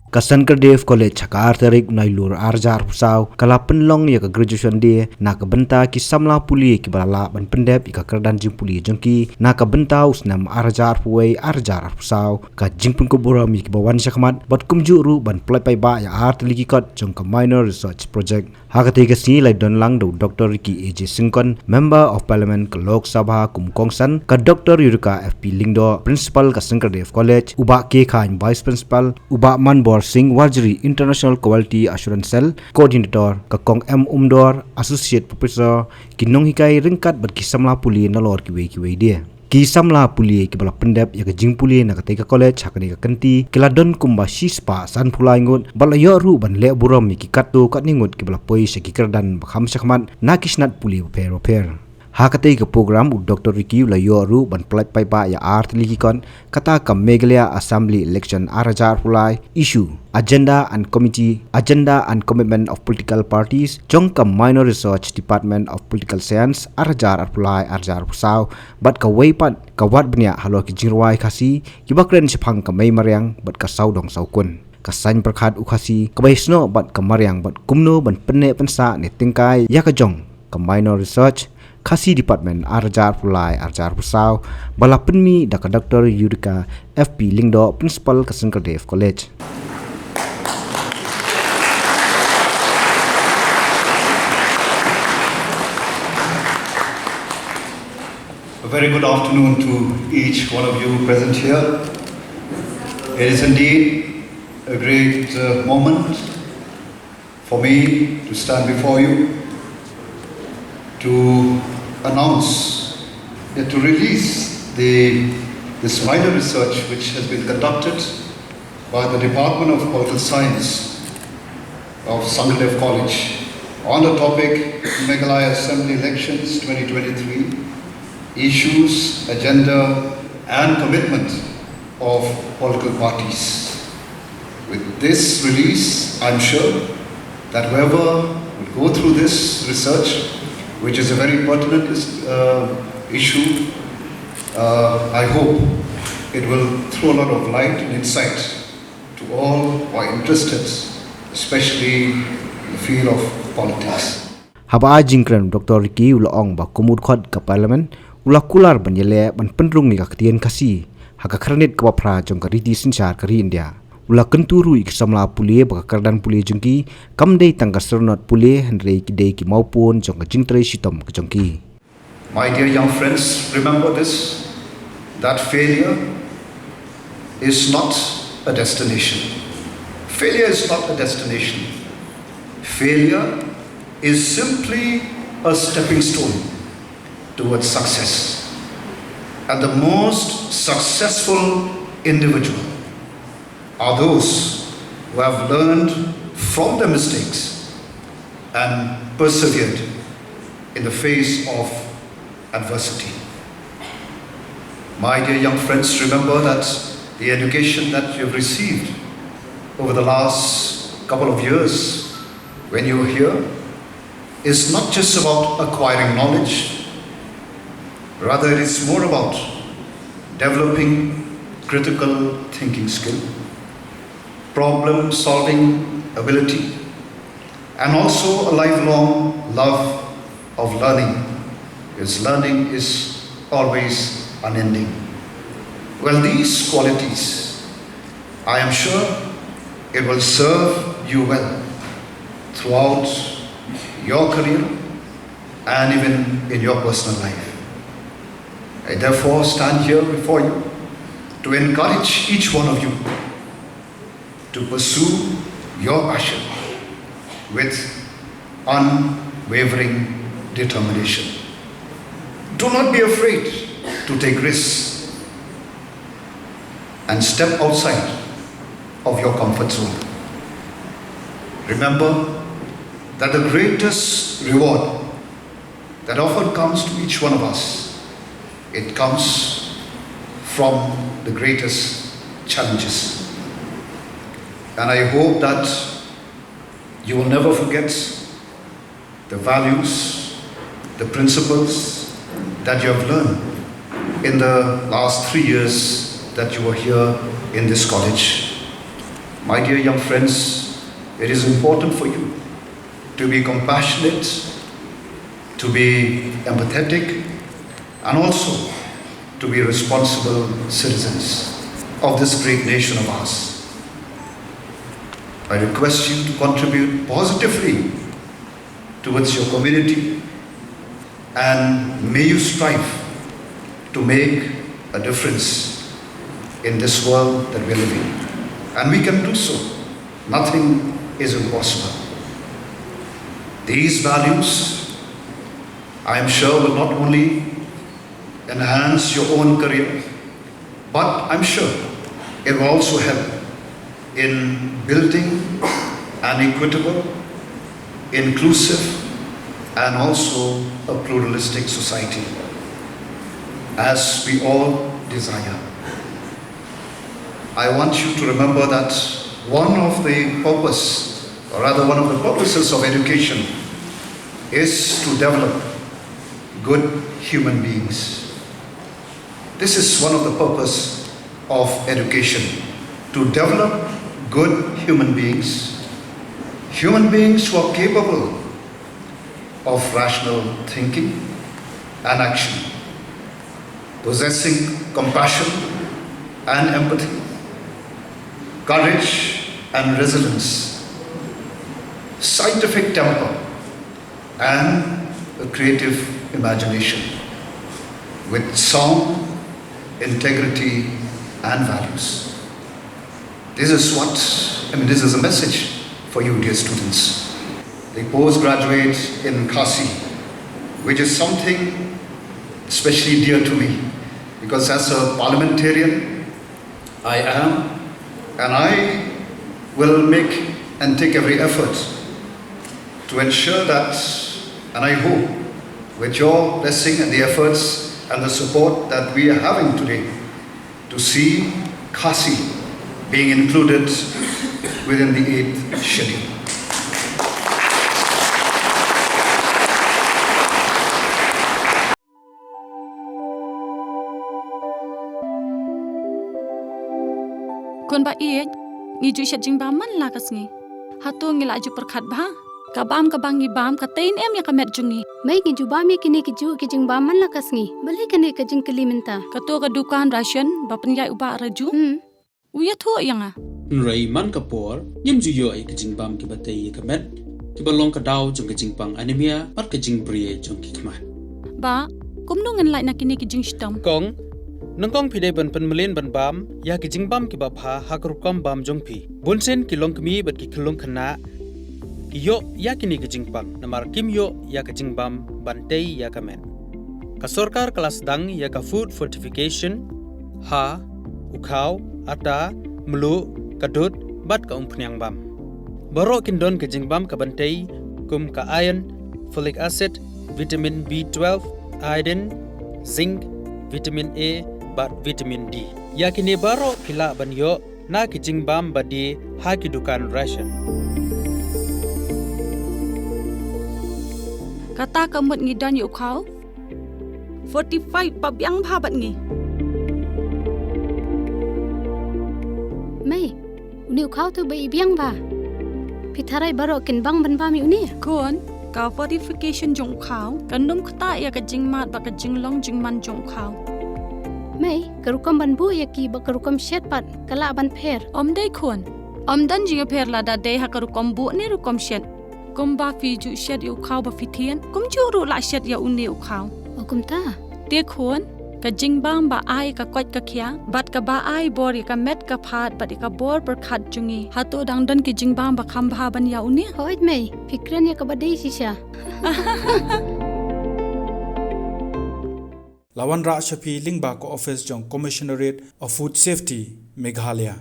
Ka Sankardev Kolej Chakar tarik nailur arjar pusau kala penlong ya ka graduation dia na ka benta ki samla puli ki balala ban Pyndep ka kerdan Jingpule jongki na ka benta usnam arjar puai arjar pusau ka Jingpun ko boram ki bawan syakmat bat kumju ru ban plai pai ba ya art ligi kot jong ka minor research project hakati ka si lai don lang do Dr. Ki AJ Singkon member of parliament ka Lok Sabha kum kongsan ka Dr. Yurika FP Lingdo principal ka Sankardev College uba ke khain vice principal uba Manbor Singh Warjari International Quality Assurance Cell Coordinator ka Kong M Umdor Associate Professor kinong hikai ringkat bat kisamla puli nalor kiwe dia kisamla puli ki bala Pyndep ya ka Jingpule na ka teka college hakani ka kanti kiladon kumba sispa san pulai ngut bala yo ru ban le buram ki katu kat ningut ki bala poi se ki kerdan bakham sakmat na kisnat puli per hakatei ke program u Dr. Ricky la yo ru ban plat pai ba ya art ligi kon kata ka Meghalaya assembly election arajar pulai issue agenda and commitment of political parties jong ka minor research department of political science arajar pulai arjar pusau bat ka weipat ka wat bnya halo ki jirwai khasi ki bakren siphang ka mai maryang bat ka saudong saukun ka sain prakhat u khasi ka baisno bat ka maryang bat kumno ban penne pensa ne tingkai ya ka jong ka minor research Khasi Department Arjar Pulai Arjar Pusau bala penmi da ka Dr. Yurika FP Lingdo Principal ka Sankardev College. A very good afternoon to each one of you present here. It is indeed a great moment for me to stand before you to announce, to release this minor research which has been conducted by the Department of Political Science of Sankardev College on the topic Meghalaya Assembly Elections 2023, Issues, Agenda and Commitment of Political Parties. With this release, I'm sure that whoever will go through this research, which is a very pertinent issue, I hope it will throw a lot of light and insight to all who are interested, especially in the field of politics. Haba jingkran Dr. Ricky ulaong ba kumud khod ka parliament ula kular ban yele ban penrung ni ka tien kasi haka kranit ka pra jong ka riti sinchar ka ri India ula kenturu ik samla puli ba kardan puli jongki kamdei tangka Syrnot puli henrei ki dei ki Mawpun jong ka Jingtreishitom ka jongki. My dear young friends, remember this, that failure is not a destination. Failure is not a destination. Failure is simply a stepping stone towards success. And the most successful individual are those who have learned from their mistakes and persevered in the face of adversity. My dear young friends, remember that the education that you have received over the last couple of years when you were here is not just about acquiring knowledge, rather it is more about developing critical thinking skill, problem-solving ability, and also a lifelong love of learning, because learning is always unending. Well, these qualities, I am sure it will serve you well throughout your career and even in your personal life. I therefore stand here before you to encourage each one of you to pursue your passion with unwavering determination. Do not be afraid to take risks and step outside of your comfort zone. Remember that the greatest reward that often comes to each one of us, it comes from the greatest challenges. And I hope that you will never forget the values, the principles that you have learned in the last 3 years that you were here in this college. My dear young friends, it is important for you to be compassionate, to be empathetic, and also to be responsible citizens of this great nation of ours. I request you to contribute positively towards your community, and may you strive to make a difference in this world that we live in. And we can do so. Nothing is impossible. These values, I am sure, will not only enhance your own career, but I'm sure it will also help in building an equitable, inclusive, and also a pluralistic society, as we all desire. I want you to remember that one of the purposes of education is to develop good human beings. This is one of the purposes of education, to develop good human beings who are capable of rational thinking and action, possessing compassion and empathy, courage and resilience, scientific temper, and a creative imagination, with sound integrity and values. This is a message for you, dear students. The postgraduate in Kasi, which is something especially dear to me, because as a parliamentarian, I am, and I will make and take every effort to ensure that, and I hope, with your blessing and the efforts and the support that we are having today, to see Kasi being included within the 8th schedule. Kun ba ngi ju shat jingbam man la kasngi. Hato ngi la ju perkhat ba. Kabam kabangi bam katain ya kamet jungi. Mai ngi ju bam kini ki ju ki jingbam man la kasngi. Balai kane ka jing kali minta. Kato ka dukan ration ba penyai uba raju. Uya tho yang Nrai man kapor yim ju yo ai ka jingbam ki batai kamet. Ki balong ka daw jong ka jingpang anemia pat ka jingbrie jong ki kmat. Ba kumno ngan lai na kini ki Jingtreishitom. Kong nangkong pide ban penmelen ban bam ya ki jingbam ki bapha hakrukam bam jongpi bunsen ki longkmi bat ki khulung khana yo ya kini ki jingpang namar kim yo ya ka jingbam bantei ya kamen ka sarkar kelas dang ya ka food fortification ha ukhau ata mlu kadut bat ka umpnyang bam baro kindon ka jingbam ka bantei kum ka iron folic acid vitamin B12 iodine zinc vitamin A bat vitamin D. Yakini baro pila banyo na kijingbam badi haki dukan ration. Kata kamut ngi dan yu khau. 45 pabyang bhabat ngi. Mai uni ukau tu bai biang ba. Pitharai baro kin bang ban ba mi uni. Kon ka fortification jong khau. Kanum khata ya ka jingmat ba ka jinglong jingman jong khau. Mai karukam ban bu ya ki ba karukam shet pat kala ban pher. Dei khon. Dan jinga pher la da dei ha karukom bu ne rukom shet. Kum ba fi ju shet yu khau ba fitien. Kum ju ru la shet ya uni ukhau. Okum ta. Te khon ka jingbam ba ai ka kwat ka khia bat ka ba ai bor ya ka met ka phat bat ka bor per khat jungi hato dang dan ki jingbam ba kham bha ban ya uni. Hoit mai fikran ya ka ba dei sisha. Lawan Ra Shafi Lingba Ko Office Jong Commissionerate of Food Safety Meghalaya